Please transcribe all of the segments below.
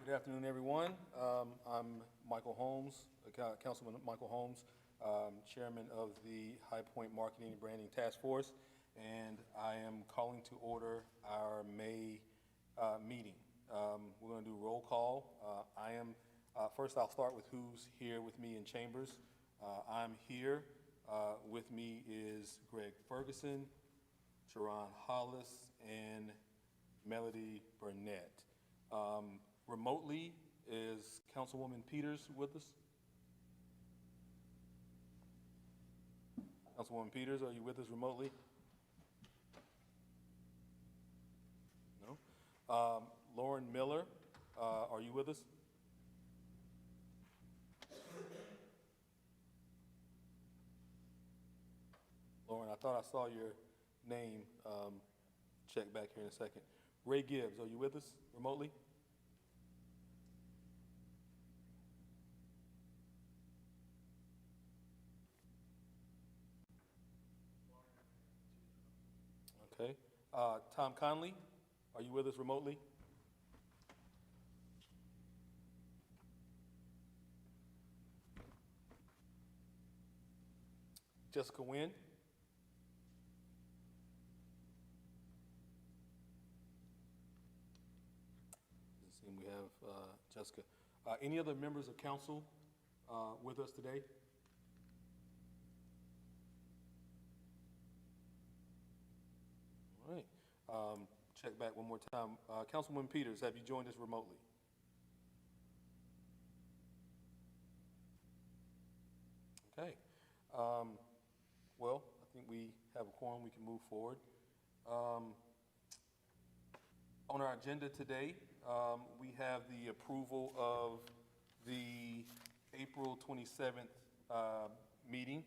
Good afternoon, everyone. I'm Michael Holmes, Councilman Michael Holmes, Chairman of the High Point Marketing and Branding Task Force, and I am calling to order our May meeting. We're going to do roll call. First I'll start with who's here with me in chambers. I'm here. With me is Greg Ferguson, Jerron Hollis, and Melody Burnett. Remotely is Councilwoman Peters with us? Councilwoman Peters, are you with us remotely? No. Lauren Miller, are you with us? Lauren, I thought I saw your name. Check back here in a second. Ray Gibbs, are you with us remotely? Okay. Tom Conley, are you with us remotely? Jessica Wynn? We have Jessica. Any other members of council with us today? All right. Check back one more time. Councilwoman Peters, have you joined us remotely? Okay. Well, I think we have a quorum. We can move forward. On our agenda today, we have the approval of the April 27th meeting.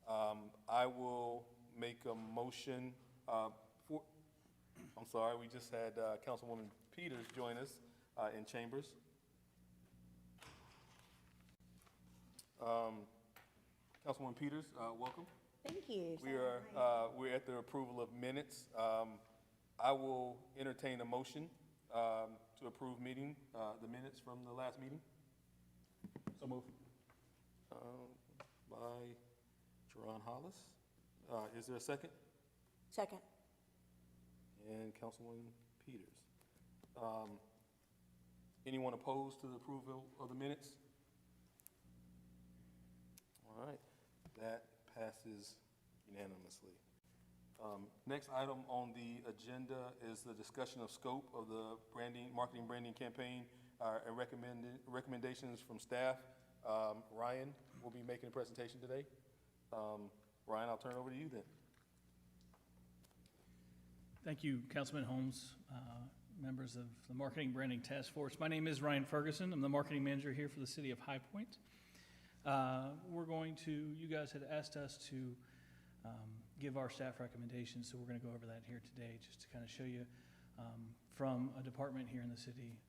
I will make a motion I'm sorry, we just had Councilwoman Peters join us in chambers. Councilwoman Peters, welcome. Thank you. We're at the approval of minutes. I will entertain a motion to approve the minutes from the last meeting. So moved. By Jerron Hollis. Is there a second? Second. And Councilwoman Peters. Anyone opposed to the approval of the minutes? All right, that passes unanimously. Next item on the agenda is the discussion of scope of the marketing branding campaign and recommendations from staff. Ryan will be making a presentation today. Ryan, I'll turn it over to you then. Thank you, Councilman Holmes, members of the Marketing Branding Task Force. My name is Ryan Ferguson. I'm the marketing manager here for the city of High Point. You guys had asked us to give our staff recommendations, so we're going to go over that here today just to kind of show you from a department here in the city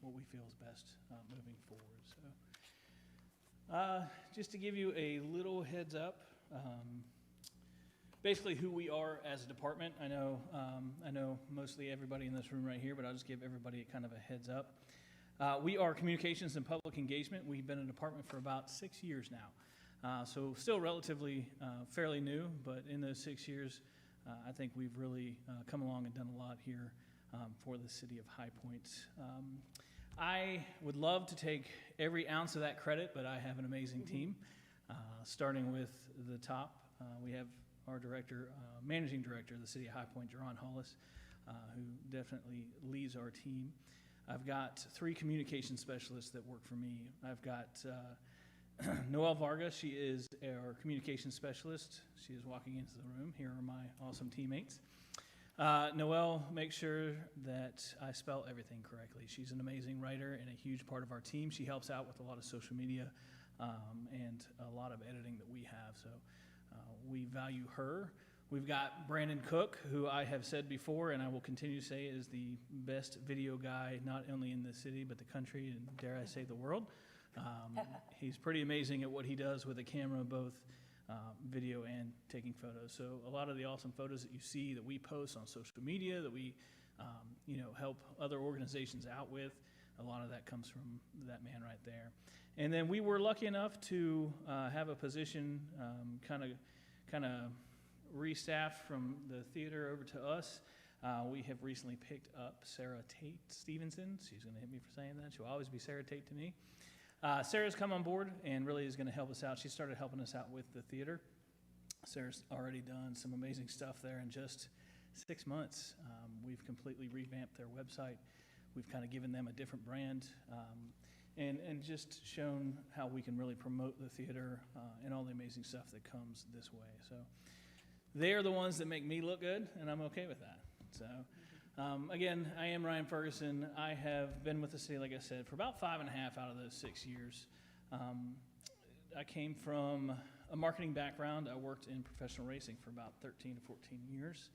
what we feel is best moving forward. So just to give you a little heads up, basically who we are as a department. I know mostly everybody in this room right here, but I'll just give everybody kind of a heads up. We are communications and public engagement. We've been a department for about 6 years now. So still relatively fairly new, but in those 6 years, I think we've really come along and done a lot here for the city of High Point. I would love to take every ounce of that credit, but I have an amazing team. Starting with the top, we have our managing director of the city of High Point, Jerron Hollis, who definitely leads our team. I've got 3 communication specialists that work for me. I've got Noelle Vargas. She is our communication specialist. She is walking into the room. Here are my awesome teammates. Noelle makes sure that I spell everything correctly. She's an amazing writer and a huge part of our team. She helps out with a lot of social media and a lot of editing that we have. So we value her. We've got Brandon Cook, who I have said before, and I will continue to say is the best video guy, not only in the city, but the country, and dare I say the world. He's pretty amazing at what he does with a camera, both video and taking photos. So a lot of the awesome photos that you see that we post on social media, that we help other organizations out with, a lot of that comes from that man right there. And then we were lucky enough to have a position kind of restaffed from the theater over to us. We have recently picked up Sarah Tate Stevenson. She's going to hit me for saying that. She'll always be Sarah Tate to me. Sarah's come on board and really is going to help us out. She started helping us out with the theater. Sarah's already done some amazing stuff there in just 6 months. We've completely revamped their website. We've kind of given them a different brand and just shown how we can really promote the theater and all the amazing stuff that comes this way. So they are the ones that make me look good, and I'm okay with that. So again, I am Ryan Ferguson. I have been with the city, like I said, for about 5.5 out of those 6 years. I came from a marketing background. I worked in professional racing for about 13 to 14 years.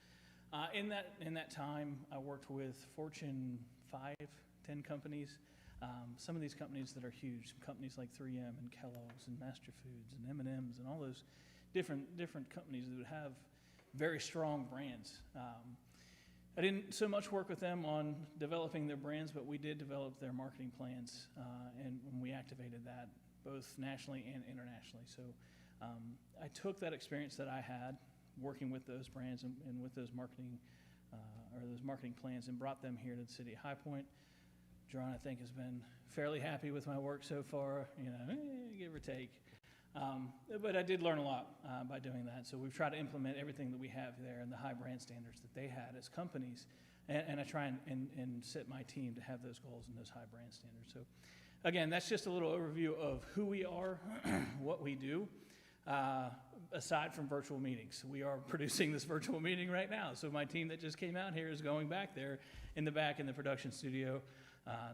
In that time, I worked with Fortune 5, 10 companies. Some of these companies that are huge, companies like 3M and Kellogg's and Master Foods and M&M's and all those different companies that would have very strong brands. I didn't so much work with them on developing their brands, but we did develop their marketing plans, and we activated that both nationally and internationally. So I took that experience that I had working with those brands and with those marketing plans and brought them here to the city of High Point. Jerron, I think, has been fairly happy with my work so far, give or take. But I did learn a lot by doing that. So we've tried to implement everything that we have there and the high brand standards that they had as companies. And I try and set my team to have those goals and those high brand standards. So again, that's just a little overview of who we are, what we do. Aside from virtual meetings, we are producing this virtual meeting right now. So my team that just came out here is going back there in the production studio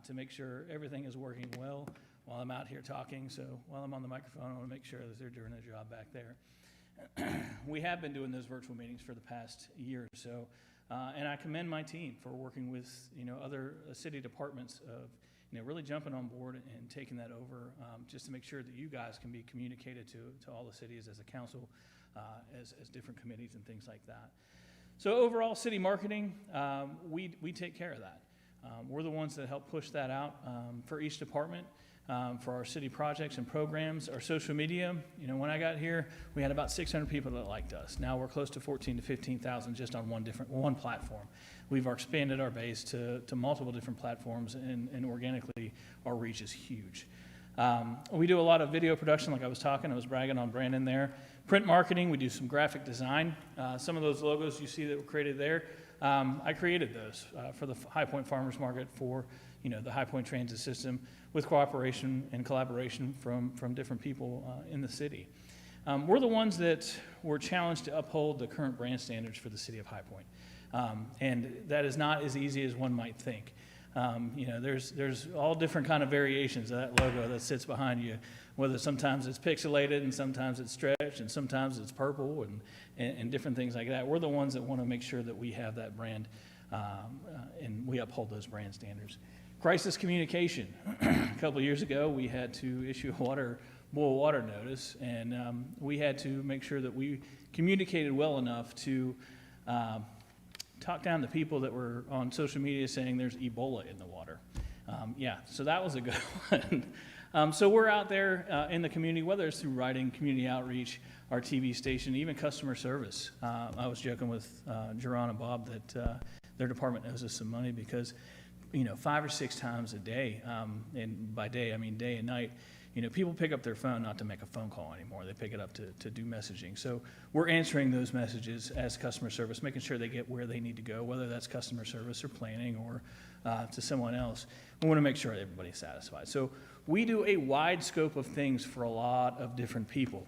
to make sure everything is working well while I'm out here talking. So while I'm on the microphone, I want to make sure that they're doing their job back there. We have been doing those virtual meetings for the past year or so, and I commend my team for working with other city departments of really jumping on board and taking that over, just to make sure that you guys can be communicated to all the cities as a council, as different committees and things like that. So overall, city marketing, we take care of that. We're the ones that help push that out for each department, for our city projects and programs. Our social media, when I got here, we had about 600 people that liked us. Now we're close to 14 to 15,000 just on one platform. We've expanded our base to multiple different platforms, and organically our reach is huge. We do a lot of video production, like I was bragging on Brandon there. Print marketing, we do some graphic design. Some of those logos you see that were created there, I created those for the High Point Farmers Market for the High Point Transit System, with cooperation and collaboration from different people in the city. We're the ones that were challenged to uphold the current brand standards for the city of High Point. And that is not as easy as one might think. There's all different kind of variations of that logo that sits behind you, whether sometimes it's pixelated and sometimes it's stretched and sometimes it's purple and different things like that. We're the ones that want to make sure that we have that brand and we uphold those brand standards. Crisis communication. A couple of years ago, we had to issue a boil water notice, and we had to make sure that we communicated well enough to talk down to people that were on social media saying there's Ebola in the water. So that was a good one. So we're out there in the community, whether it's through writing, community outreach, our TV station, even customer service. I was joking with Jerron and Bob that their department owes us some money because 5 or 6 times a day, and by day I mean day and night, people pick up their phone not to make a phone call anymore. They pick it up to do messaging. So we're answering those messages as customer service, making sure they get where they need to go, whether that's customer service or planning or to someone else. We want to make sure everybody's satisfied. So we do a wide scope of things for a lot of different people.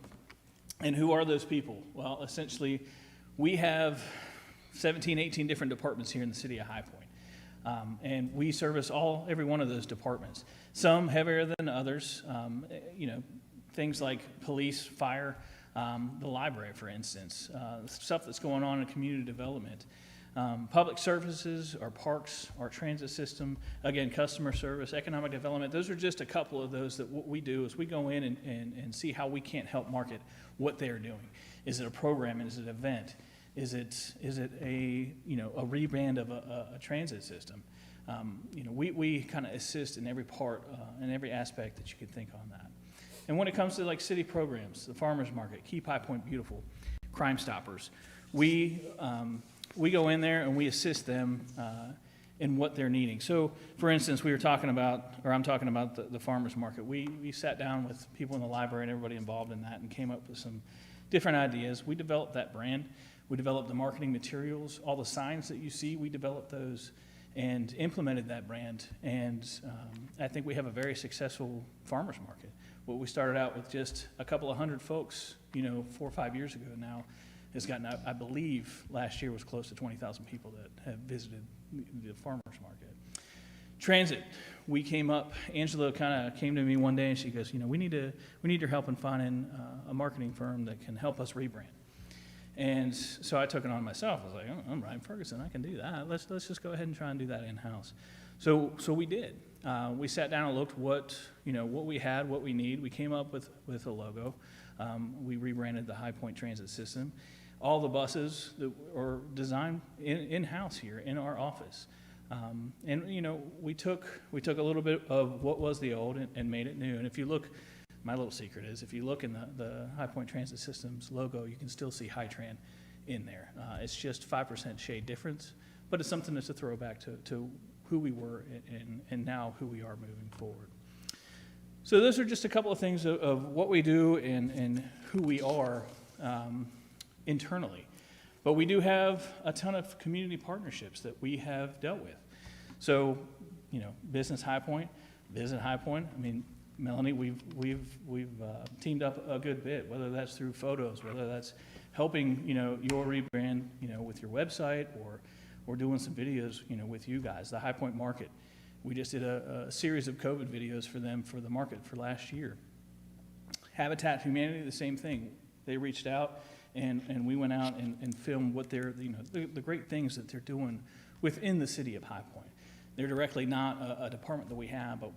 And who are those people? Well, essentially, we have 17, 18 different departments here in the city of High Point. And we service every one of those departments. Some heavier than others, things like police, fire, the library, for instance, stuff that's going on in community development. Public services, our parks, our transit system, again, customer service, economic development. Those are just a couple of those that what we do is we go in and see how we can't help market what they're doing. Is it a program? Is it an event? Is it a rebrand of a transit system? We kind of assist in every part, in every aspect that you could think on that. And when it comes to like city programs, the farmers market, Keep High Point Beautiful, Crime Stoppers, we go in there and we assist them in what they're needing. So, for instance, I'm talking about the farmers market. We sat down with people in the library and everybody involved in that and came up with some different ideas. We developed that brand. We developed the marketing materials, all the signs that you see, we developed those and implemented that brand. And I think we have a very successful farmers market. What we started out with just a couple of hundred folks, 4 or 5 years ago now, has gotten, I believe, last year was close to 20,000 people that have visited the farmers market. Transit, we came up, Angela kind of came to me one day and she goes, we need your help in finding a marketing firm that can help us rebrand. And so I took it on myself. I was like, I'm Ryan Ferguson, I can do that. Let's just go ahead and try and do that in-house. So we did. We sat down and looked what we had, what we need. We came up with a logo. We rebranded the High Point Transit System. All the buses that are designed in-house here in our office. And we took a little bit of what was the old and made it new. And if you look, my little secret is if you look in the High Point Transit System's logo, you can still see Hi-Tran in there. It's just 5% shade difference, but it's something that's a throwback to who we were and now who we are moving forward. So those are just a couple of things of what we do and who we are internally. But we do have a ton of community partnerships that we have dealt with. So, Business High Point, Visit High Point. I mean, Melanie, we've teamed up a good bit, whether that's through photos, whether that's helping, your rebrand, with your website or doing some videos, with you guys. The High Point Market, we just did a series of COVID videos for them for the market for last year. Habitat for Humanity, the same thing. They reached out and we went out and filmed what they're, the great things that they're doing within the city of High Point. They're directly not a department that we have, but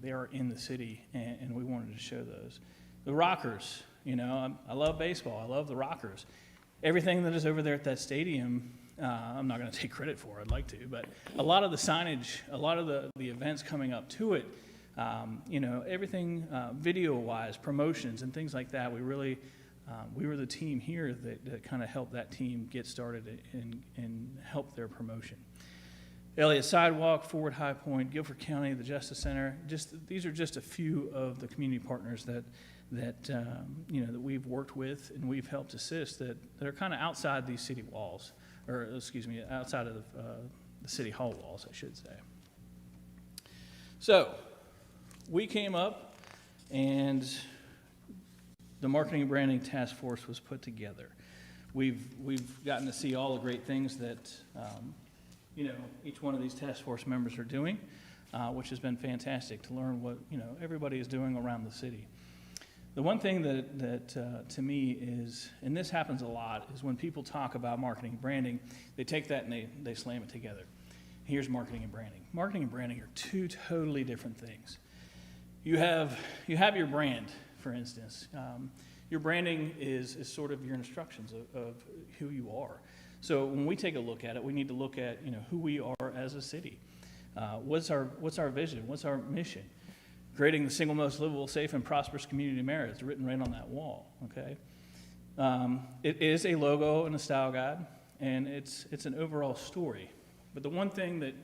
they are in the city and we wanted to show those. The Rockers, I love baseball. I love the Rockers. Everything that is over there at that stadium, I'm not going to take credit for, I'd like to, but a lot of the signage, a lot of the events coming up to it, everything video-wise, promotions and things like that, we were the team here that kind of helped that team get started and help their promotion. Elliott Sidewalk, Forward High Point, Guilford County, the Justice Center, these are just a few of the community partners that we've worked with and we've helped assist that are kind of outside these city walls, or excuse me, outside of the city hall walls, I should say. So we came up and the Marketing and Branding Task Force was put together. We've gotten to see all the great things that each one of these task force members are doing, which has been fantastic to learn what everybody is doing around the city. The one thing that to me is, and this happens a lot, is when people talk about marketing and branding, they take that and they slam it together. Here's marketing and branding. Marketing and branding are two totally different things. You have your brand, for instance. Your branding is sort of your instructions of who you are. So when we take a look at it, we need to look at who we are as a city. What's our vision? What's our mission? Creating the single most livable, safe, and prosperous community in America. It's written right on that wall. Okay. It is a logo and a style guide, and it's an overall story. But the one thing that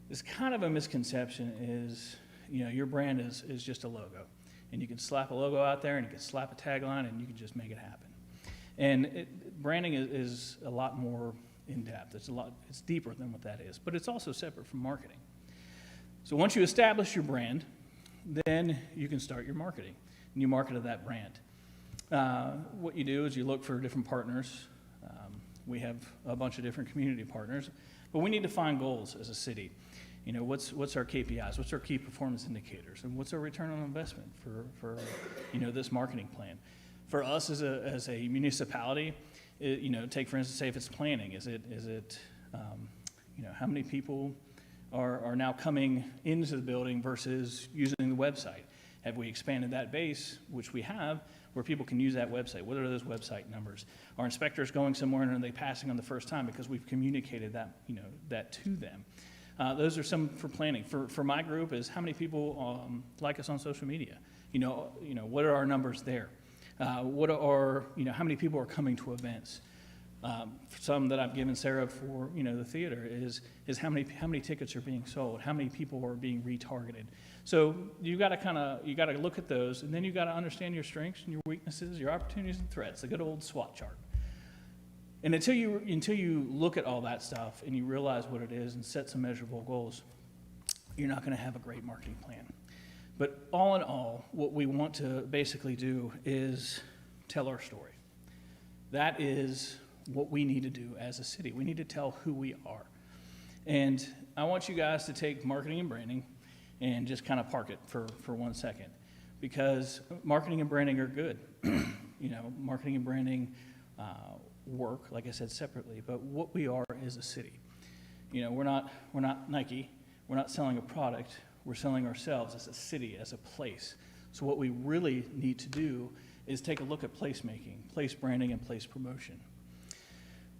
is kind of a misconception is your brand is just a logo. And you can slap a logo out there, and you can slap a tagline, and you can just make it happen. And branding is a lot more in-depth. It's deeper than what that is. But it's also separate from marketing. So once you establish your brand, then you can start your marketing. And you market to that brand. What you do is you look for different partners. We have a bunch of different community partners. But we need to find goals as a city. What's our KPIs? What's our key performance indicators? And what's our return on investment for this marketing plan? For us as a municipality, take for instance, say if it's planning, is it how many people are now coming into the building versus using the website? Have we expanded that base, which we have, where people can use that website? What are those website numbers? Are inspectors going somewhere and are they passing on the first time because we've communicated that to them? Those are some for planning. For my group is how many people like us on social media? What are our numbers there? How many people are coming to events? Some that I've given Sarah for, the theater is how many tickets are being sold? How many people are being retargeted? So you got to look at those, and then you got to understand your strengths and your weaknesses, your opportunities and threats, the good old SWOT chart. And until you look at all that stuff and you realize what it is and set some measurable goals, you're not going to have a great marketing plan. But all in all, what we want to basically do is tell our story. That is what we need to do as a city. We need to tell who we are. And I want you guys to take marketing and branding and just kind of park it for 1 second, because marketing and branding are good. Marketing and branding work, like I said, separately, but what we are is a city. We're not Nike. We're not selling a product. We're selling ourselves as a city, as a place. So what we really need to do is take a look at placemaking, place branding, and place promotion.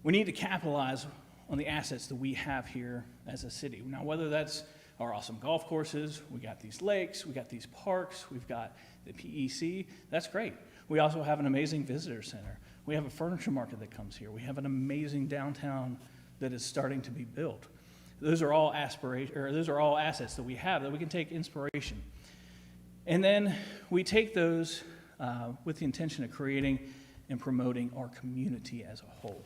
We need to capitalize on the assets that we have here as a city. Now, whether that's our awesome golf courses, we got these lakes, we got these parks, we've got the PEC, that's great. We also have an amazing visitor center. We have a furniture market that comes here. We have an amazing downtown that is starting to be built. Those are all assets that we have that we can take inspiration. And then we take those with the intention of creating and promoting our community as a whole.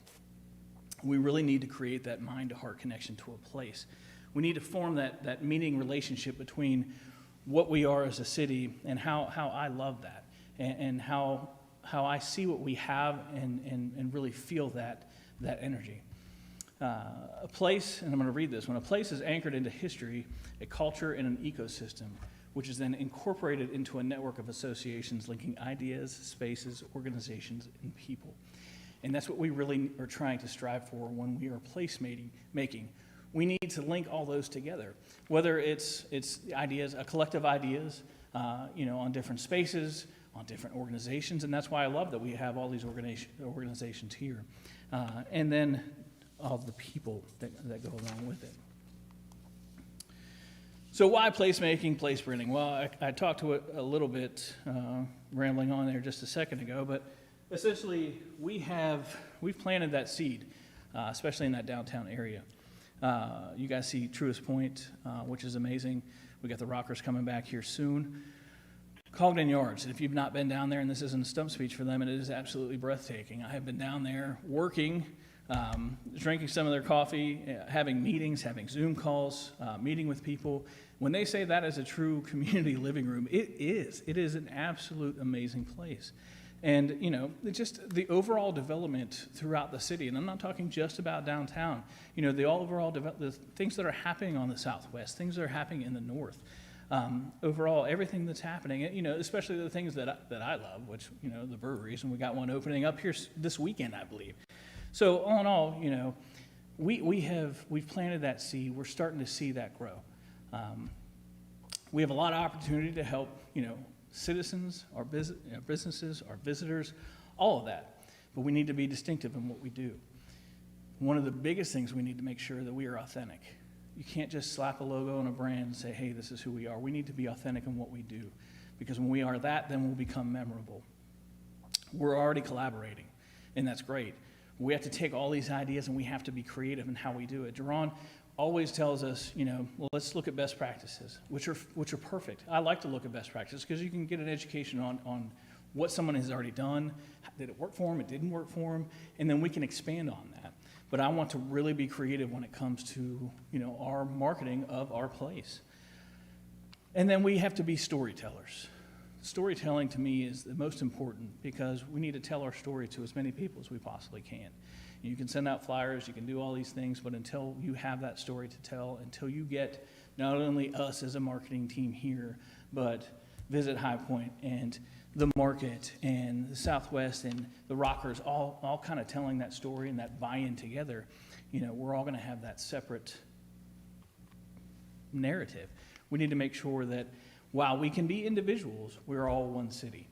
We really need to create that mind-to-heart connection to a place. We need to form that meaning relationship between what we are as a city and how I love that, and how I see what we have and really feel that energy. A place, and I'm going to read this, when a place is anchored into history, a culture, and an ecosystem, which is then incorporated into a network of associations linking ideas, spaces, organizations, and people. And that's what we really are trying to strive for when we are place-making. We need to link all those together, whether it's ideas, a collective ideas, on different spaces, on different organizations, and that's why I love that we have all these organizations here. And then all the people that go along with it. So why placemaking, place branding? Well, I talked to it a little bit, rambling on there just a second ago, but essentially we've planted that seed, especially in that downtown area. You guys see Truist Point, which is amazing. We got the Rockers coming back here soon. Cogden Yards, if you've not been down there, and this isn't a stump speech for them, and it is absolutely breathtaking. I have been down there working, drinking some of their coffee, having meetings, having Zoom calls, meeting with people. When they say that is a true community living room, it is. It is an absolute amazing place. And, just the overall development throughout the city, and I'm not talking just about downtown, the overall the things that are happening on the southwest, things that are happening in the north. Overall, everything that's happening, especially the things that I love, which, the breweries, and we got one opening up here this weekend, I believe. So all in all, we've planted that seed. We're starting to see that grow. We have a lot of opportunity to help, citizens, our businesses, our visitors, all of that. But we need to be distinctive in what we do. One of the biggest things we need to make sure that we are authentic. You can't just slap a logo on a brand and say, hey, this is who we are. We need to be authentic in what we do, because when we are that, then we'll become memorable. We're already collaborating, and that's great. We have to take all these ideas and we have to be creative in how we do it. Duran always tells us, well, let's look at best practices, which are perfect. I like to look at best practices because you can get an education on what someone has already done. Did it work for them? It didn't work for them? And then we can expand on that. But I want to really be creative when it comes to, our marketing of our place. And then we have to be storytellers. Storytelling to me is the most important, because we need to tell our story to as many people as we possibly can. You can send out flyers, you can do all these things, but until you have that story to tell, until you get not only us as a marketing team here, but Visit High Point and the market and the Southwest and the Rockers, all kind of telling that story and that buy-in together, we're all going to have that separate narrative. We need to make sure that while we can be individuals, we're all one city.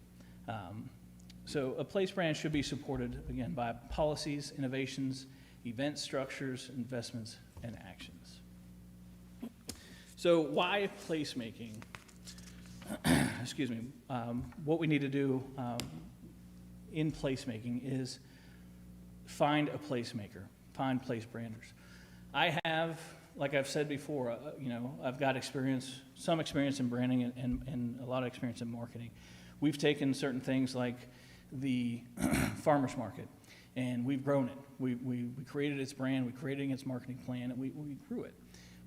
So a place brand should be supported, again, by policies, innovations, event structures, investments, and actions. So why placemaking? Excuse me. What we need to do in placemaking is find a placemaker, find place branders. I have, like I've said before, I've got some experience in branding and a lot of experience in marketing. We've taken certain things like the farmer's market, and we've grown it. We created its brand, we created its marketing plan, and we grew it.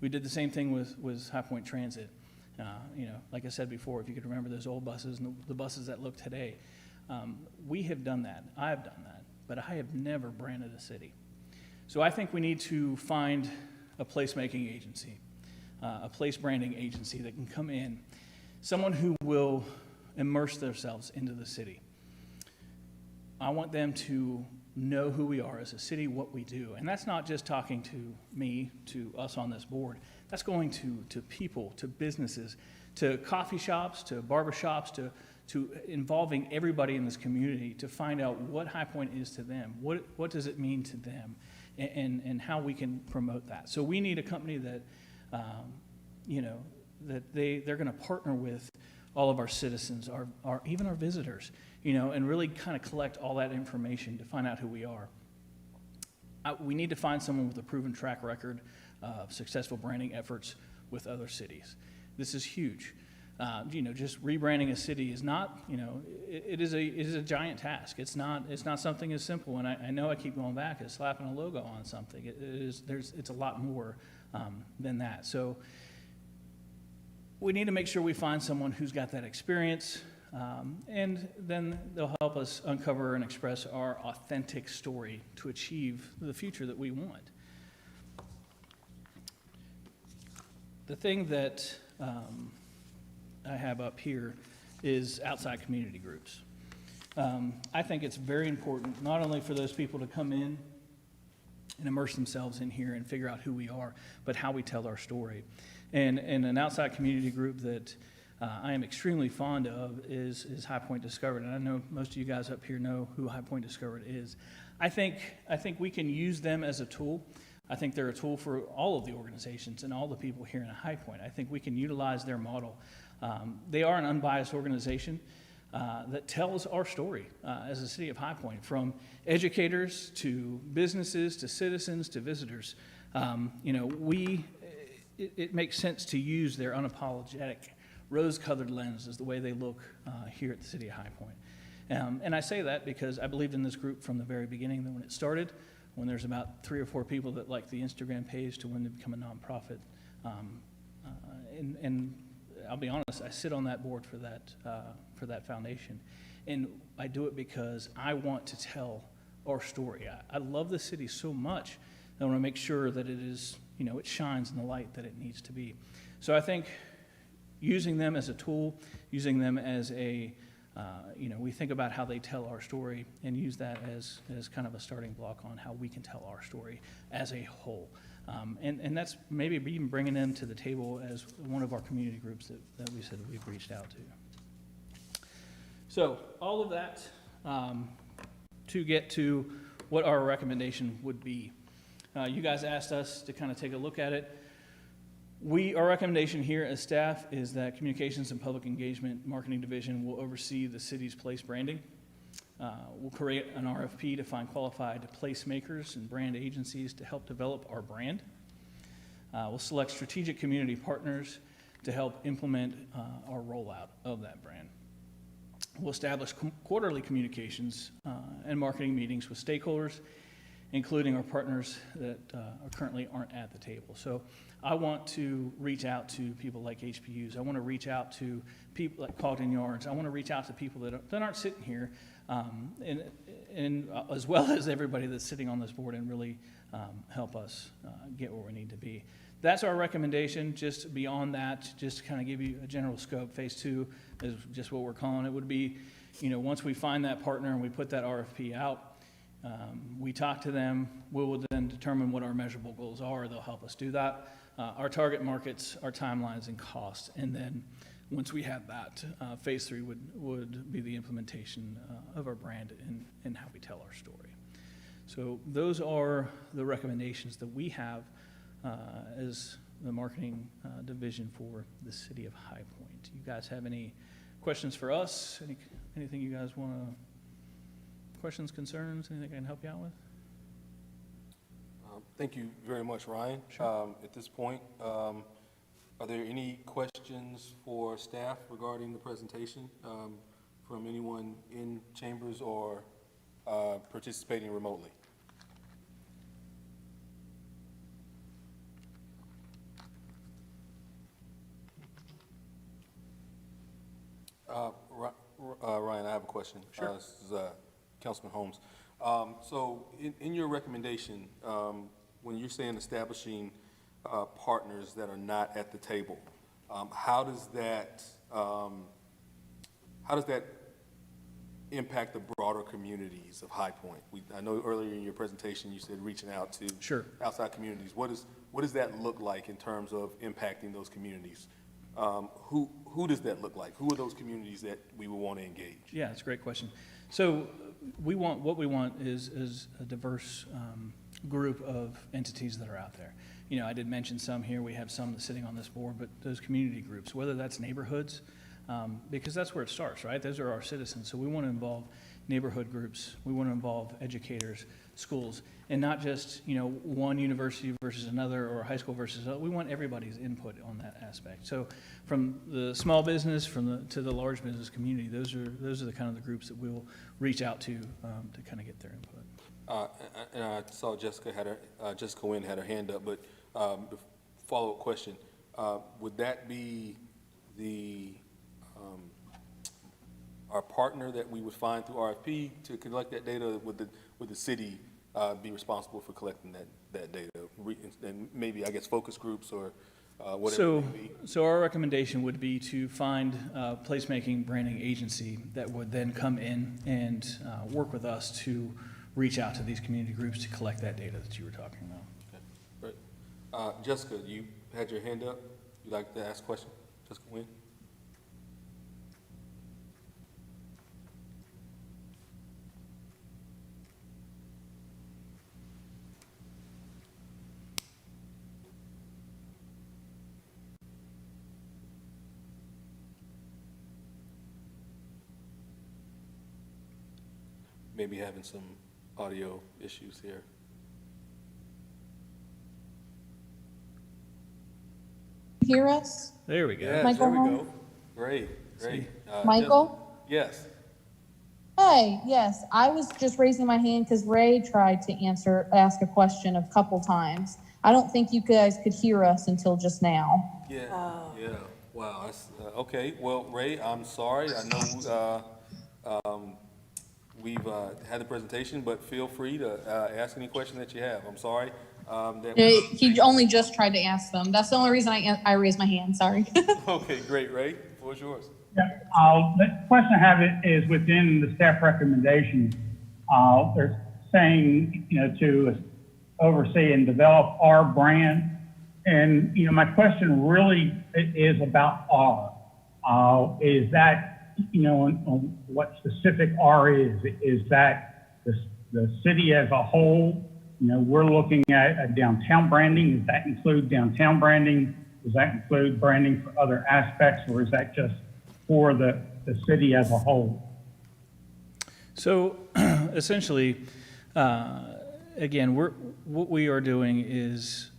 We did the same thing with High Point Transit. Like I said before, if you could remember those old buses and the buses that look today, we have done that. I have done that, but I have never branded a city. So I think we need to find a placemaking agency, a place branding agency that can come in, someone who will immerse themselves into the city. I want them to know who we are as a city, what we do. And that's not just talking to me, to us on this board. That's going to people, to businesses, to coffee shops, to barber shops, to involving everybody in this community to find out what High Point is to them, what does it mean to them, and how we can promote that. So we need a company that, that they're going to partner with all of our citizens, even our visitors, and really kind of collect all that information to find out who we are. We need to find someone with a proven track record of successful branding efforts with other cities. This is huge. Just rebranding a city is not, it is a giant task. It's not something as simple. And I know I keep going back as slapping a logo on something. It's a lot more than that. So we need to make sure we find someone who's got that experience, and then they'll help us uncover and express our authentic story to achieve the future that we want. The thing that I have up here is outside community groups. I think it's very important, not only for those people to come in and immerse themselves in here and figure out who we are, but how we tell our story. And an outside community group that I am extremely fond of is High Point Discovered. And I know most of you guys up here know who High Point Discovered is. I think we can use them as a tool. I think they're a tool for all of the organizations and all the people here in High Point. I think we can utilize their model. They are an unbiased organization that tells our story as a city of High Point, from educators to businesses to citizens to visitors. It makes sense to use their unapologetic rose-colored lens as the way they look here at the city of High Point. And I say that because I believed in this group from the very beginning, when it started, when there's about 3 or 4 people that like the Instagram page to when they become a nonprofit. And I'll be honest, I sit on that board for that foundation. And I do it because I want to tell our story. I love the city so much that I want to make sure that it is, it shines in the light that it needs to be. So I think using them as a tool, using them as we think about how they tell our story and use that as kind of a starting block on how we can tell our story as a whole. And that's maybe even bringing them to the table as one of our community groups that we said we've reached out to. So all of that to get to what our recommendation would be. You guys asked us to kind of take a look at it. Our recommendation here as staff is that Communications and Public Engagement Marketing Division will oversee the city's place branding. We'll create an RFP to find qualified placemakers and brand agencies to help develop our brand. We'll select strategic community partners to help implement our rollout of that brand. We'll establish quarterly communications and marketing meetings with stakeholders, including our partners that currently aren't at the table. So I want to reach out to people like HPUs. I want to reach out to people like Cogden Yards. I want to reach out to people that aren't sitting here, and as well as everybody that's sitting on this board, and really help us get where we need to be. That's our recommendation. Just beyond that, just to kind of give you a general scope, phase 2 is just what we're calling it. Would be, once we find that partner and we put that RFP out, we talk to them. We will then determine what our measurable goals are. They'll help us do that. Our target markets, our timelines, and costs. And then once we have that, phase 3 would be the implementation of our brand and how we tell our story. So those are the recommendations that we have as the marketing division for the city of High Point. You guys have any questions for us? Anything you guys want to, questions, concerns, anything I can help you out with? Thank you very much, Ryan. Sure. At this point, are there any questions for staff regarding the presentation from anyone in chambers or participating remotely? Ryan, I have a question. Sure. This is Councilman Holmes. So in your recommendation, when you're saying establishing partners that are not at the table, how does that impact the broader communities of High Point? I know earlier in your presentation you said reaching out to Sure. outside communities. What does that look like in terms of impacting those communities? Who does that look like? Who are those communities that we would want to engage? Yeah, that's a great question. So what we want is a diverse group of entities that are out there. You know, I did mention some here. We have some sitting on this board, but those community groups, whether that's neighborhoods, because that's where it starts, right? Those are our citizens. So we want to involve neighborhood groups. We want to involve educators, schools, and not just, you know, one university versus another or high school versus other. We want everybody's input on that aspect. So from the small business to the large business community, those are the kind of the groups that we'll reach out to kind of get their input. And I saw Jessica Nguyen had her hand up, but the follow-up question, would that be our partner that we would find through RFP to collect that data? Would the city be responsible for collecting that data? And maybe, I guess, focus groups or whatever it may be? So our recommendation would be to find a placemaking branding agency that would then come in and work with us to reach out to these community groups to collect that data that you were talking about. Okay, great. Jessica, you had your hand up. You'd like to ask a question? Jessica Nguyen? Maybe having some audio issues here. Hear us? There we go. Yes, Michael there we go. Holmes? Great. See. Michael? Yes. Hey, yes, I was just raising my hand because Ray tried to ask a question a couple times. I don't think you guys could hear us until just now. Yeah, yeah. Wow, that's, okay. Well, Ray, I'm sorry. I know we've had the presentation, but feel free to ask any question that you have. I'm sorry. He only just tried to ask them. That's the only reason I raised my hand, sorry. Okay, great, Ray. The floor is yours. Yeah, the question I have is within the staff recommendation. They're saying, you know, to oversee and develop our brand. And, you know, my question really is about R. Is that, you know, on what specific R is? Is that the city as a whole? You know, we're looking at a downtown branding. Does that include downtown branding? Does that include branding for other aspects, or is that just for the city as a whole? So essentially, again, what we are doing is,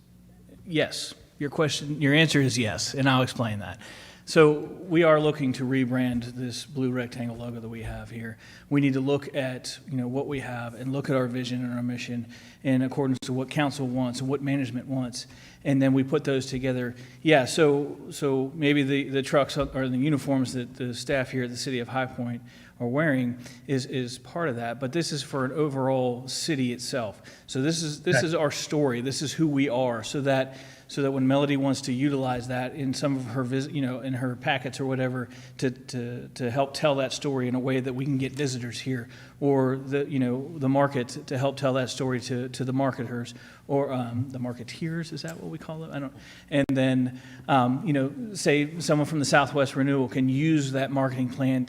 yes, your answer is yes, and I'll explain that. So we are looking to rebrand this blue rectangle logo that we have here. We need to look at, you know, what we have and look at our vision and our mission in accordance to what council wants and what management wants, and then we put those together. Yeah, so maybe the trucks or the uniforms that the staff here at the city of High Point are wearing is part of that, but this is for an overall city itself. So this is our story. This is who we are, so that when Melody wants to utilize that in some of her in her packets or whatever to help tell that story in a way that we can get visitors here, or the market to help tell that story to the marketers or the marketeers, is that what we call it? I don't. And then, say someone from the Southwest Renewal can use that marketing plan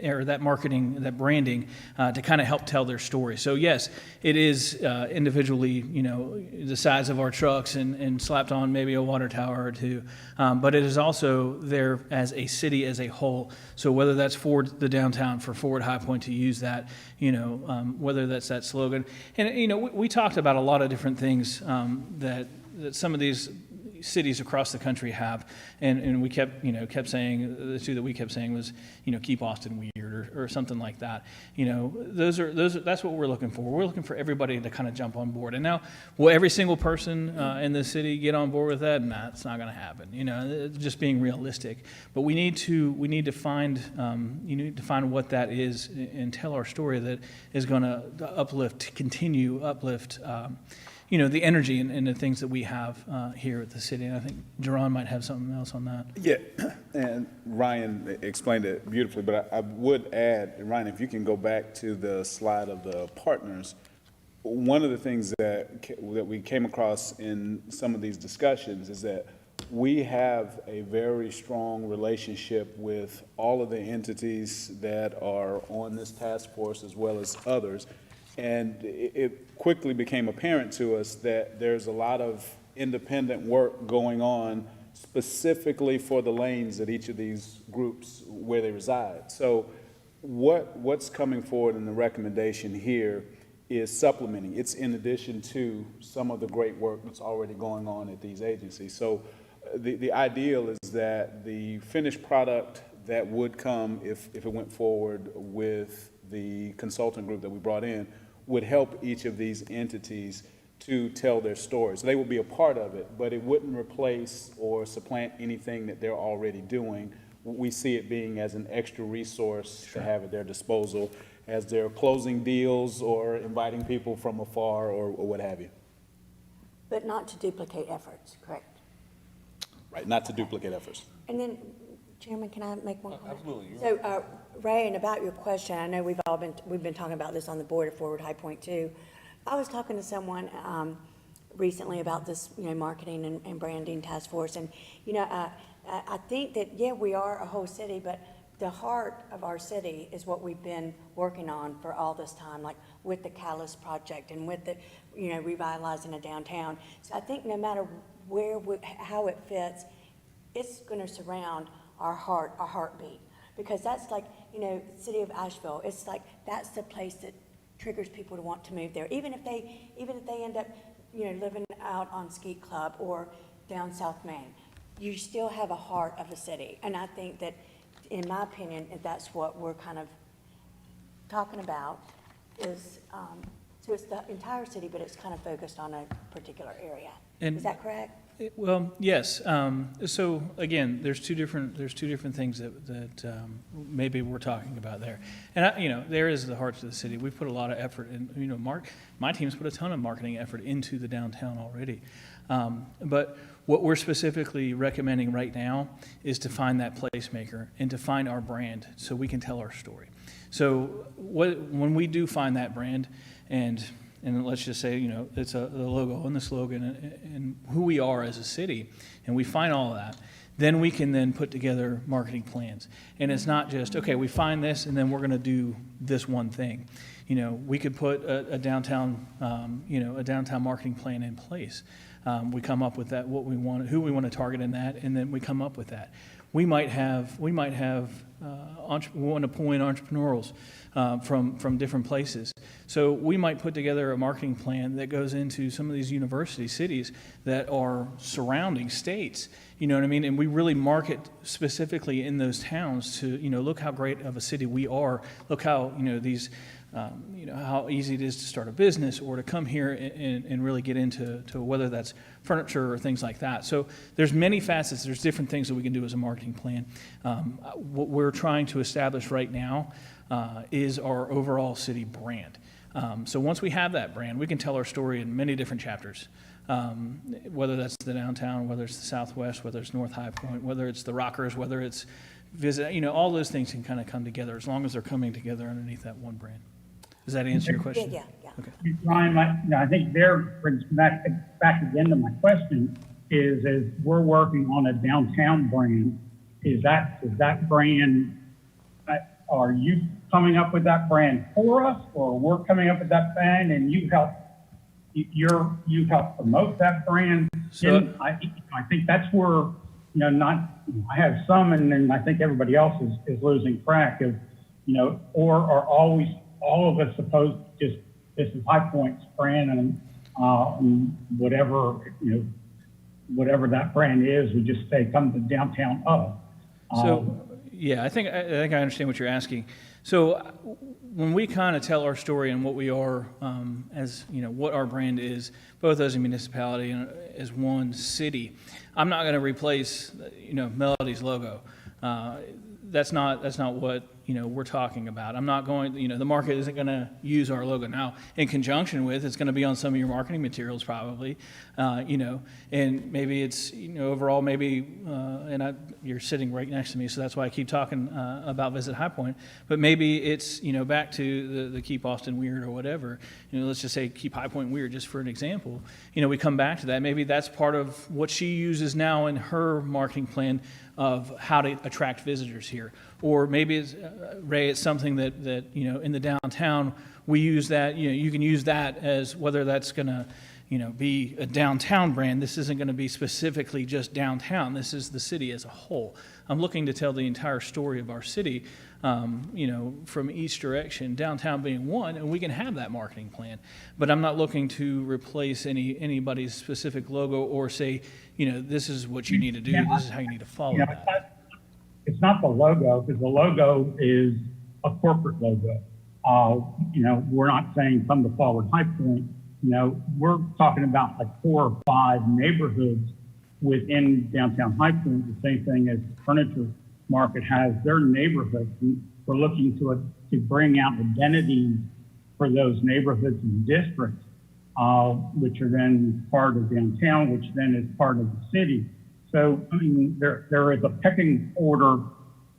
or that branding to kind of help tell their story. So yes, it is individually, the size of our trucks and slapped on maybe a water tower or two, but it is also there as a city as a whole. So whether that's for the downtown, for Forward High Point to use that, whether that's that slogan. And, we talked about a lot of different things that some of these cities across the country have. And we kept saying, the two that we kept saying was, keep Austin weird or something like that. That's what we're looking for. We're looking for everybody to kind of jump on board. And now, will every single person in the city get on board with that? Nah, it's not going to happen. Just being realistic. But we need to find what that is and tell our story that is going to continue uplift. The energy and the things that we have here at the city. And I think Jerron might have something else on that. Yeah, and Ryan explained it beautifully, but I would add, Ryan, if you can go back to the slide of the partners, one of the things that we came across in some of these discussions is that we have a very strong relationship with all of the entities that are on this task force as well as others. And it quickly became apparent to us that there's a lot of independent work going on specifically for the lanes at each of these groups where they reside. So what's coming forward in the recommendation here is supplementing. It's in addition to some of the great work that's already going on at these agencies. So the ideal is that the finished product that would come if it went forward with the consultant group that we brought in would help each of these entities to tell their stories. They would be a part of it, but it wouldn't replace or supplant anything that they're already doing. We see it being as an extra resource to have at their disposal as they're closing deals or inviting people from afar or what have you. But not to duplicate efforts, correct? Right, not to duplicate efforts. And then, Chairman, can I make one comment? Absolutely. So, Ray, and about your question, I know we've been talking about this on the board at Forward High Point too. I was talking to someone recently about this, marketing and branding task force, and I think that we are a whole city, but the heart of our city is what we've been working on for all this time, like with the Catalyst project and with the, revitalizing the downtown. So I think no matter how it fits, it's going to surround our heartbeat, because that's like, city of Asheville. It's like that's the place that triggers people to want to move there, even if they end up, living out on Skeet Club or down South Main. You still have a heart of a city, and I think that, in my opinion, that's what we're kind of talking about. Is so it's the entire city, but it's kind of focused on a particular area. Is that correct? Well, yes. So again, there's two different things that maybe we're talking about there, and there is the heart of the city. We've put a lot of effort in. My team's put a ton of marketing effort into the downtown already, but what we're specifically recommending right now is to find that placemaker and to find our brand so we can tell our story. So when we do find that brand, and let's just say, it's the logo and the slogan and who we are as a city, and we find all of that, then we can then put together marketing plans. And it's not just, okay, we find this and then we're going to do this one thing. We could put a downtown marketing plan in place. We come up with that, what we want, who we want to target in that, and then we come up with that. We might have we want to pull in entrepreneurs from different places. So we might put together a marketing plan that goes into some of these university cities that are surrounding states. You know what I mean? And we really market specifically in those towns to, look how great of a city we are. Look how, how easy it is to start a business or to come here and really get into whether that's furniture or things like that. So there's many facets. There's different things that we can do as a marketing plan. What we're trying to establish right now is our overall city brand. So once we have that brand, we can tell our story in many different chapters, whether that's the downtown, whether it's the Southwest, whether it's North High Point, whether it's the Rockers, whether it's visit, all those things can kind of come together as long as they're coming together underneath that one brand. Does that answer your question? Yeah. Ryan, I think there brings back again to my question is we're working on a downtown brand. Is that brand, are you coming up with that brand for us, or we're coming up with that brand and you help promote that brand? So- And I think that's where, I have some, and then I think everybody else is losing track of, or are always all of us supposed to just, this is High Point's brand, and whatever that brand is, we just say, come to downtown of. So, yeah, I think I understand what you're asking. So when we kind of tell our story and what we are, as, what our brand is, both as a municipality and as one city, I'm not going to replace, Melody's logo. That's not what, we're talking about. I'm not going, the market isn't going to use our logo. Now, in conjunction with, it's going to be on some of your marketing materials probably, and maybe it's, overall maybe, you're sitting right next to me, so that's why I keep talking about Visit High Point. But maybe it's, back to the Keep Austin Weird or whatever. Let's just say Keep High Point Weird, just for an example. We come back to that. Maybe that's part of what she uses now in her marketing plan of how to attract visitors here. Or maybe it's, Ray, it's something that in the downtown, we use that, you can use that as whether that's going to, be a downtown brand. This isn't going to be specifically just downtown. This is the city as a whole. I'm looking to tell the entire story of our city, from each direction, downtown being one, and we can have that marketing plan. But I'm not looking to replace anybody's specific logo or say, this is what you need to do. This is how you need to follow that. It's not the logo, because the logo is a corporate logo. We're not saying come to Forward High Point. We're talking about like 4 or 5 neighborhoods within downtown High Point, the same thing as the furniture market has their neighborhoods. We're looking to bring out identities for those neighborhoods and districts, which are then part of downtown, which then is part of the city. So, there is a pecking order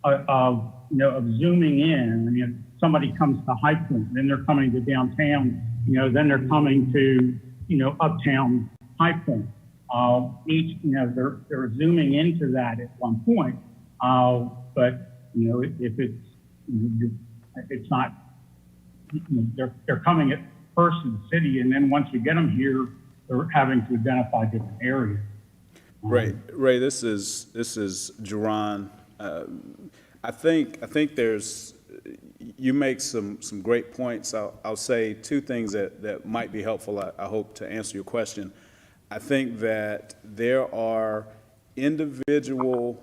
of zooming in. If somebody comes to High Point, then they're coming to downtown, then they're coming to, uptown High Point. Each, they're zooming into that at one point. But, if it's not, they're coming at first to the city, and then once we get them here, they're having to identify different areas. Ray, this is Jerron. I think there's, you make some great points. I'll say 2 things that might be helpful, I hope, to answer your question. I think that there are individual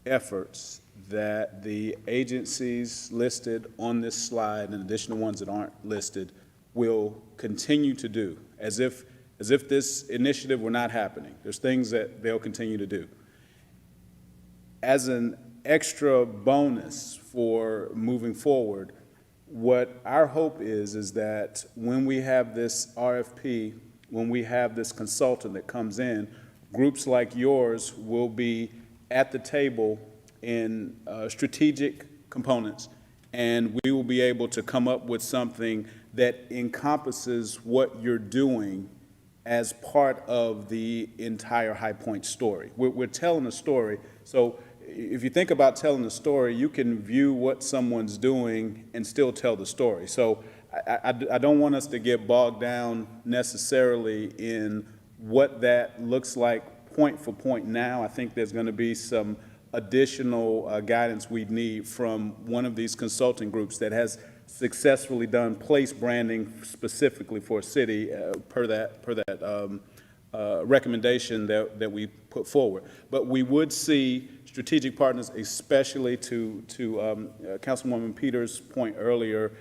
efforts that the agencies listed on this slide, in addition to ones that aren't listed, will continue to do, as if this initiative were not happening. There's things that they'll continue to do. As an extra bonus for moving forward, what our hope is that when we have this RFP, when we have this consultant that comes in, groups like yours will be at the table in strategic components, and we will be able to come up with something that encompasses what you're doing as part of the entire High Point story. We're telling a story, so if you think about telling a story, you can view what someone's doing and still tell the story. So I don't want us to get bogged down necessarily in what that looks like point for point now. I think there's going to be some additional guidance we need from one of these consulting groups that has successfully done place branding specifically for a city per that recommendation that we put forward. But we would see strategic partners, especially to Councilwoman Peters' point earlier.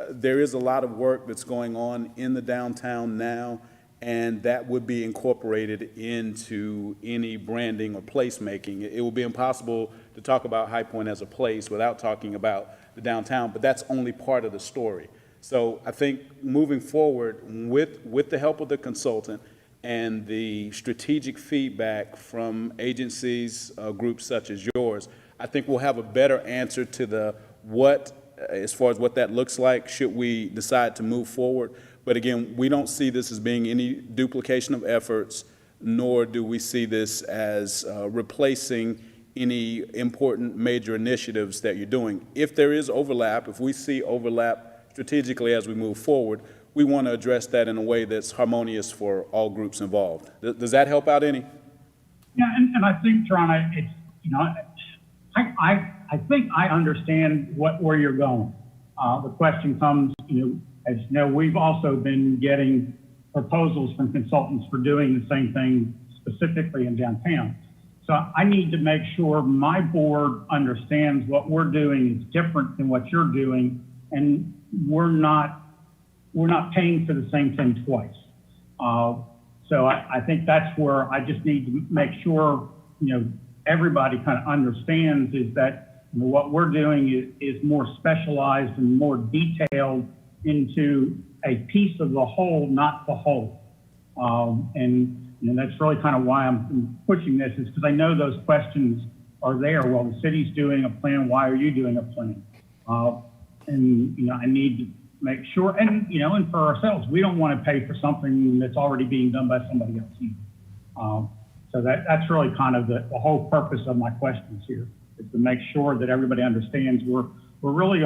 There is a lot of work that's going on in the downtown now, and that would be incorporated into any branding or placemaking. It would be impossible to talk about High Point as a place without talking about the downtown, but that's only part of the story. So I think moving forward with the help of the consultant and the strategic feedback from agencies, groups such as yours, I think we'll have a better answer to the what as far as what that looks like, should we decide to move forward. But again, we don't see this as being any duplication of efforts, nor do we see this as replacing any important major initiatives that you're doing. If there is overlap, if we see overlap strategically as we move forward, we want to address that in a way that's harmonious for all groups involved. Does that help out any? Yeah, and I think, Toronto, it's, you know, I think I understand where you're going. The question comes, you know, as you know, we've also been getting proposals from consultants for doing the same thing specifically in downtown. So I need to make sure my board understands what we're doing is different than what you're doing, and we're not paying for the same thing twice. So I think that's where I just need to make sure, you know, everybody kind of understands is that, you know, what we're doing is more specialized and more detailed into a piece of the whole, not the whole. And you know, that's really kind of why I'm pushing this, is because I know those questions are there. Well, the city's doing a plan. Why are you doing a plan? And, you know, I need to make sure, and, you know, and for ourselves, we don't want to pay for something that's already being done by somebody else either. So that's really kind of the whole purpose of my questions here, is to make sure that everybody understands we're really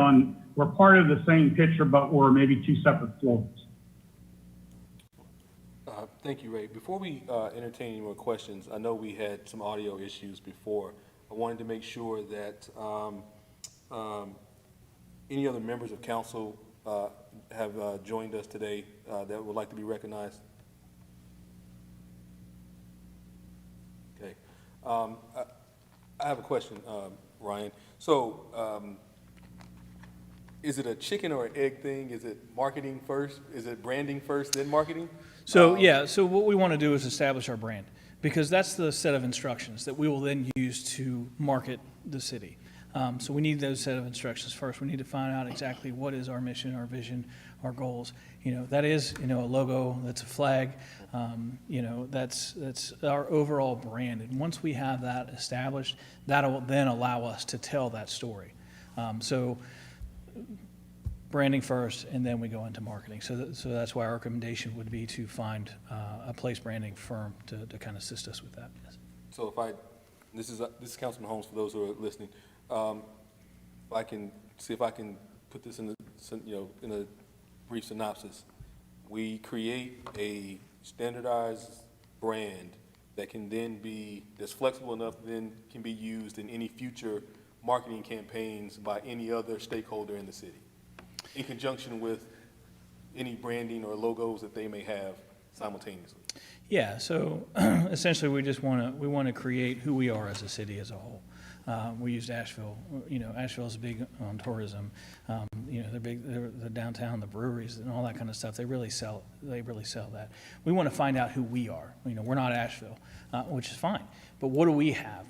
we're part of the same picture, but we're maybe two separate floors. Thank you, Ray. Before we entertain any more questions, I know we had some audio issues before. I wanted to make sure that any other members of council have joined us today that would like to be recognized. Okay. I have a question, Ryan. So is it a chicken or an egg thing? Is it marketing first? Is it branding first, then marketing? So, yeah, so what we want to do is establish our brand, because that's the set of instructions that we will then use to market the city. So we need those set of instructions first. We need to find out exactly what is our mission, our vision, our goals. You know, that is, you know, a logo, that's a flag, you know, that's our overall brand. And once we have that established, that'll then allow us to tell that story. So branding first, and then we go into marketing. So that's why our recommendation would be to find a place branding firm to kind of assist us with that. Yes. So this is Councilman Holmes, for those who are listening. If I can see if I can put this in in a brief synopsis. We create a standardized brand that can then that's flexible enough, then can be used in any future marketing campaigns by any other stakeholder in the city, in conjunction with any branding or logos that they may have simultaneously. Yeah, so essentially we want to create who we are as a city as a whole. We used Asheville. You know, Asheville's big on tourism. You know, they're downtown, the breweries and all that kind of stuff. They really sell that. We want to find out who we are. You know, we're not Asheville, which is fine. But what do we have?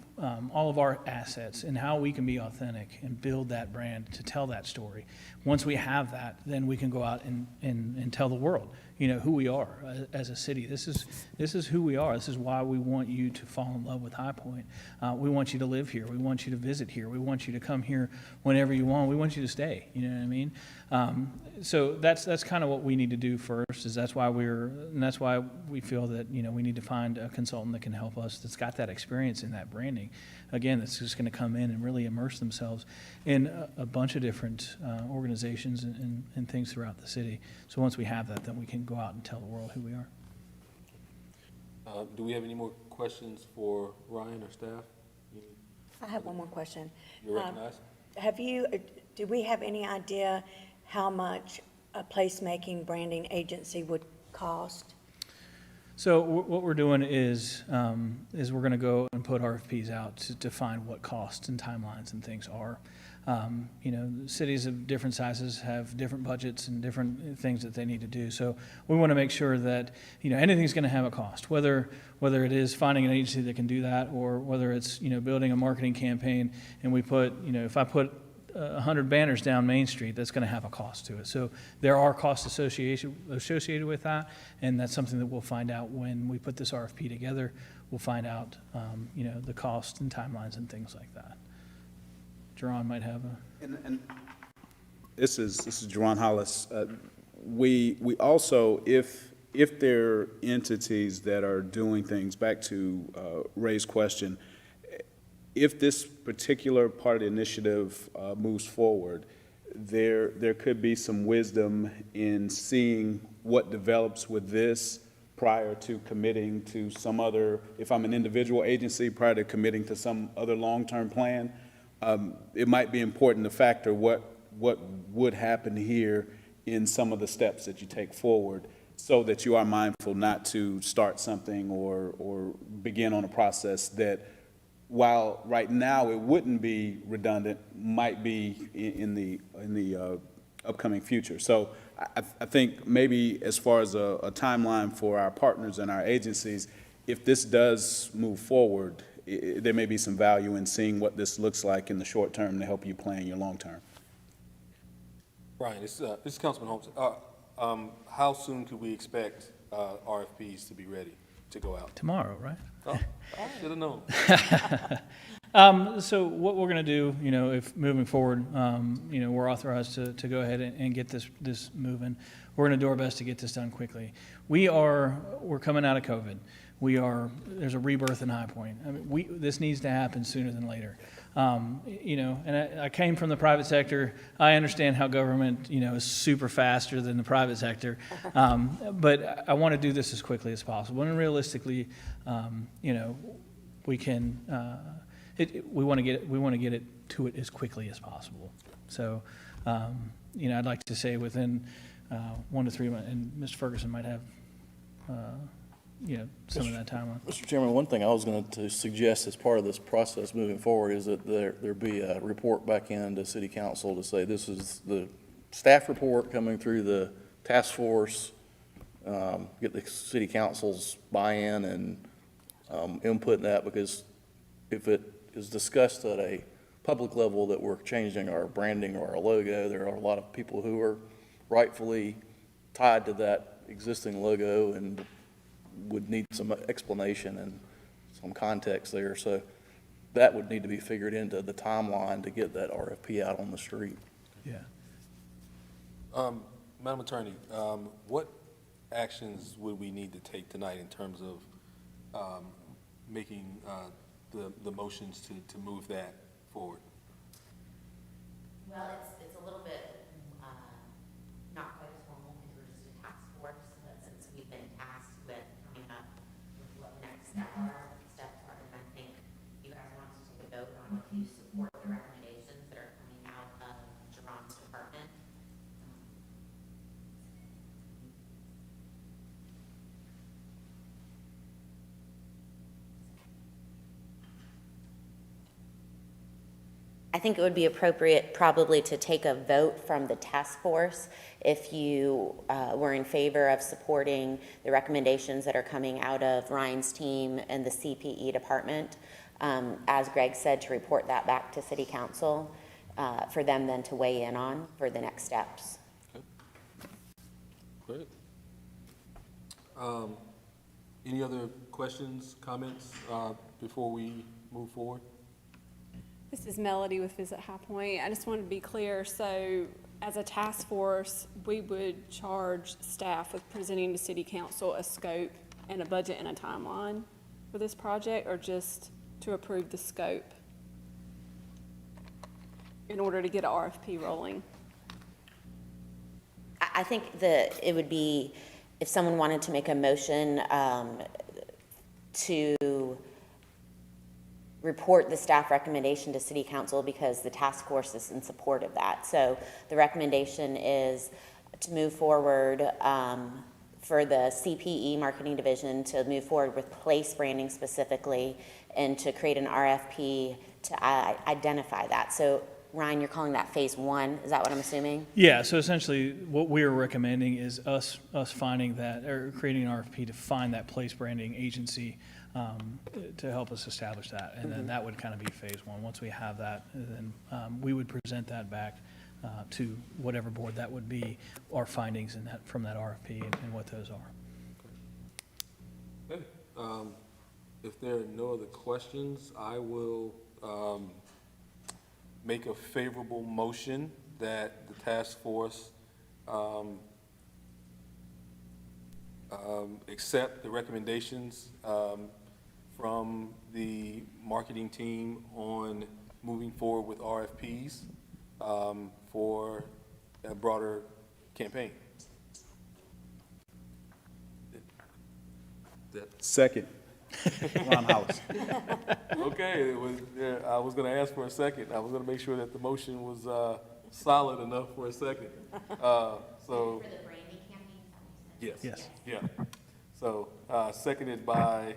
All of our assets and how we can be authentic and build that brand to tell that story. Once we have that, then we can go out and tell the world, you know, who we are as a city. This is who we are. This is why we want you to fall in love with High Point. We want you to live here. We want you to visit here. We want you to come here whenever you want. We want you to stay. You know what I mean? So that's kind of what we need to do first. That's why we feel that, you know, we need to find a consultant that can help us, that's got that experience in that branding. Again, that's just going to come in and really immerse themselves in a bunch of different organizations and things throughout the city. So once we have that, then we can go out and tell the world who we are. Do we have any more questions for Ryan or staff? I have one more question. You're recognized. Do we have any idea how much a placemaking branding agency would cost? So what we're doing is we're going to go and put RFPs out to define what costs and timelines and things are. You know, cities of different sizes have different budgets and different things that they need to do. So we want to make sure that, you know, anything's going to have a cost, whether it is finding an agency that can do that, or whether it's, you know, building a marketing campaign and we put, you know, if I put 100 banners down Main Street, that's going to have a cost to it. So there are costs associated with that, and that's something that we'll find out when we put this RFP together. We'll find out, you know, the cost and timelines and things like that. Jerron might have a... This is Jerron Hollis. We also, if there are entities that are doing things, back to Ray's question, if this particular part of the initiative moves forward, there could be some wisdom in seeing what develops with this prior to committing to some other, if I'm an individual agency, prior to committing to some other long-term plan. It might be important to factor what would happen here in some of the steps that you take forward, so that you are mindful not to start something or begin on a process that, while right now it wouldn't be redundant, might be in the upcoming future. So I think maybe as far as a timeline for our partners and our agencies, if this does move forward, there may be some value in seeing what this looks like in the short term to help you plan your long term. Brian, this is Councilman Holmes. How soon could we expect RFPs to be ready to go out? Tomorrow, right? Oh, I should have known. So what we're going to do, if moving forward, we're authorized to go ahead and get this moving. We're going to do our best to get this done quickly. We're coming out of COVID. There's a rebirth in High Point. I mean, this needs to happen sooner than later. And I came from the private sector. I understand how government, is super faster than the private sector. But I want to do this as quickly as possible. And realistically, we can, we want to get it to it as quickly as possible. So, I'd like to say within 1 to 3 months, and Mr. Ferguson might have, some of that timeline. Mr. Chairman, one thing I was going to suggest as part of this process moving forward is that there be a report back into City Council to say this is the staff report coming through the task force, get the City Council's buy-in and input in that, because if it is discussed at a public level that we're changing our branding or our logo, there are a lot of people who are rightfully tied to that existing logo and would need some explanation and some context there. So that would need to be figured into the timeline to get that RFP out on the street. Yeah. Madam Attorney, what actions would we need to take tonight in terms of making the motions to move that forward? Well, it's a little bit not quite as formal because we're just a task force, but since we've been tasked with coming up with what the next steps are, and I think you guys want to take a vote on if you support the recommendations that are coming out of Jerron's department. I think it would be appropriate probably to take a vote from the task force if you were in favor of supporting the recommendations that are coming out of Ryan's team and the CPE department. As Greg said, to report that back to City Council for them then to weigh in on for the next steps. Okay. Great. Any other questions, comments before we move forward? This is Melody with Visit High Point. I just wanted to be clear. So as a task force, we would charge staff with presenting to City Council a scope and a budget and a timeline for this project, or just to approve the scope in order to get an RFP rolling? I think that it would be, if someone wanted to make a motion to report the staff recommendation to City Council, because the task force is in support of that. So the recommendation is to move forward for the CPE Marketing Division to move forward with place branding specifically, and to create an RFP to identify that. So Ryan, you're calling that phase 1, is that what I'm assuming? Yeah, so essentially what we're recommending is us finding that, or creating an RFP to find that place branding agency to help us establish that. And then that would kind of be phase 1. Once we have that, then we would present that back to whatever board that would be, our findings in that, from that RFP and what those are. Okay. If there are no other questions, I will make a favorable motion that the task force accept the recommendations from the marketing team on moving forward with RFPs for a broader campaign. Second. Ron Hollis. Okay, it was, yeah, I was gonna ask for a second. I was gonna make sure that the motion was solid enough for a second. So. For the branding campaign, Yes. Yes. Yeah. So, seconded by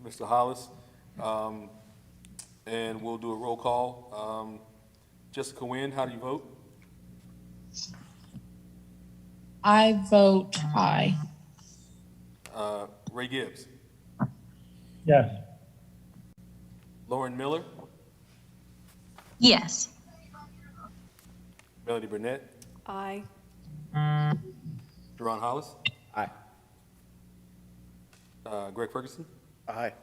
Mr. Hollis. And we'll do a roll call. Jessica Nguyen, how do you vote? I vote aye. Ray Gibbs? Yes. Lauren Miller? Yes. Melody Burnett? Aye. Ron Hollis? Aye. Greg Ferguson? Aye.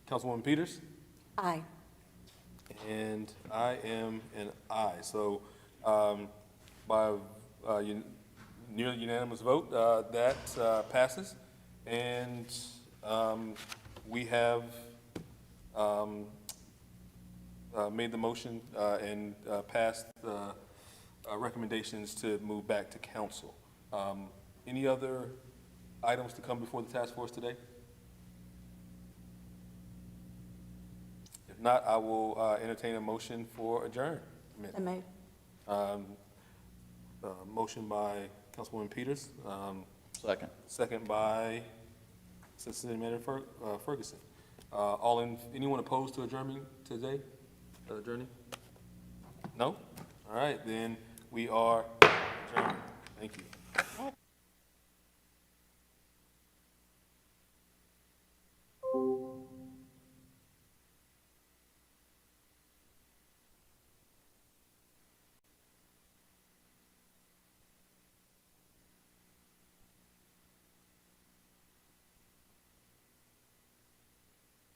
Councilwoman Peters? Aye. And I am an aye. So by nearly unanimous vote, that passes. And we have made the motion and passed the recommendations to move back to council. Any other items to come before the task force today? If not, I will entertain a motion for adjournment. So moved. Motion by Councilwoman Peters, Second. second by City Manager Ferguson. Anyone opposed to adjourning today? Adjourning? No? All right, then we are adjourned. Thank you.